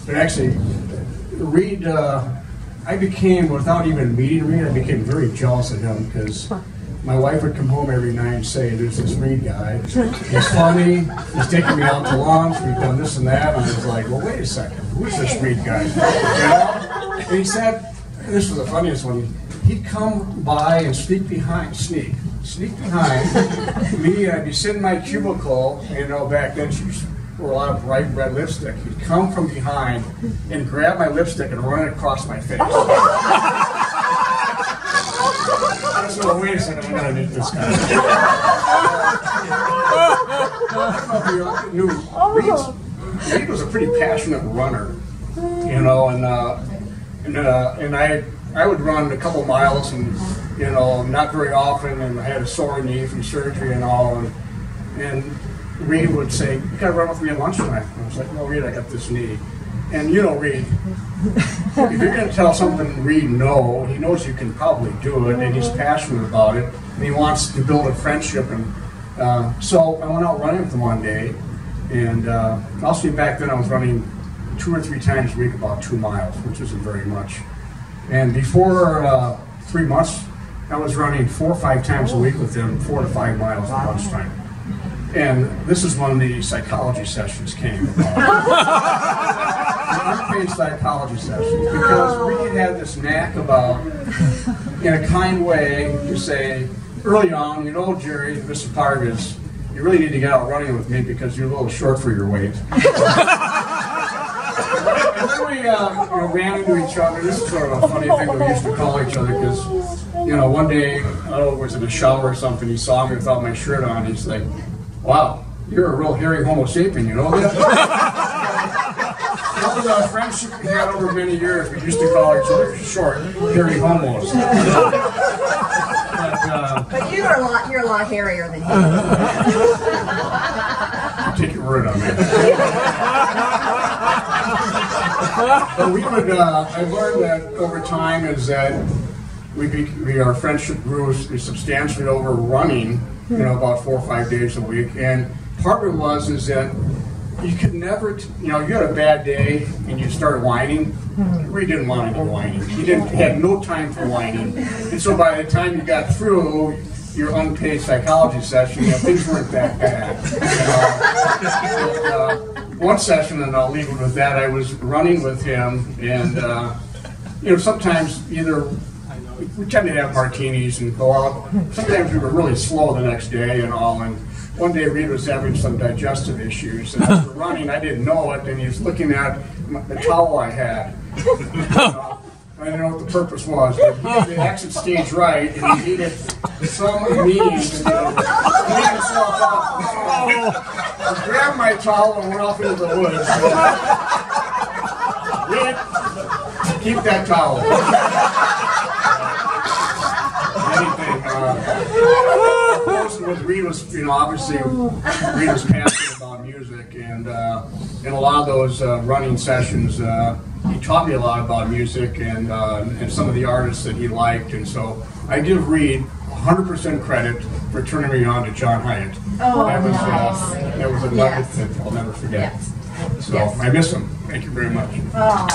But actually, Reed, I became, without even meeting Reed, I became very jealous of him because my wife would come home every night and say, there's this Reed guy. He's funny. He's taking me out to lunch. We've done this and that. And I was like, well, wait a second. Who's this Reed guy? You know? And he said, this was the funniest one. He'd come by and sneak behind me. I'd be sitting in my cubicle, and you know, back then she wore a lot of bright red lipstick. He'd come from behind and grab my lipstick and run it across my face. I was like, wait a second, I'm gonna meet this guy. Reed was a pretty passionate runner, you know, and I would run a couple miles, and you know, not very often, and I had a sore knee from surgery and all, and Reed would say, you gotta run with me at lunchtime. And I was like, no, Reed, I got this knee. And you know, Reed, if you're gonna tell something Reed no, he knows you can probably do it, and he's passionate about it, and he wants to build a friendship. And so I went out running with him one day, and also back then I was running 2 or 3 times a week, about 2 miles, which isn't very much. And before 3 months, I was running 4 or 5 times a week with him, 4 to 5 miles at lunchtime. And this is when the psychology sessions came about. The unpaid psychology sessions, because Reed had this knack about, in a kind way, to say, early on, you know, Jerry, Mr. Parvis, you really need to get out running with me because you're a little short for your weight. And then we ran into each other. This is sort of a funny thing that we used to call each other because, you know, one day, I don't know, it was in a shower or something, he saw me without my shirt on. He's like, wow, you're a real hairy Homo sapien, you know that? That was a friendship we had over many years. We used to call each other short, hairy homos. But you're a lot hairier than him. I'll take your word on that. But we would, I learned that over time is that our friendship grew substantially over running, you know, about 4 or 5 days a week. And part of it is that you could never, you know, you had a bad day and you started whining. We didn't want any whining. He had no time for whining. And so by the time you got through your unpaid psychology session, you know, things weren't that bad. One session, and I'll leave it with that, I was running with him, and you know, sometimes either we tend to have martinis and go out. Sometimes we were really slow the next day and all. And one day Reed was having some digestive issues, and as we were running, I didn't know it, and he was looking at the towel I had. I didn't know what the purpose was, but he had the exit stage right, and he needed some means to clean himself up. I grabbed my towel and went off into the woods. Reed, keep that towel. With Reed was, you know, obviously Reed was passionate about music, and in a lot of those running sessions, he taught me a lot about music and some of the artists that he liked, and so I give Reed 100% credit for turning me on to John Hyatt. Oh, that was a nugget yes. that I'll never forget. Yes. So I miss him. Thank you very much. Oh.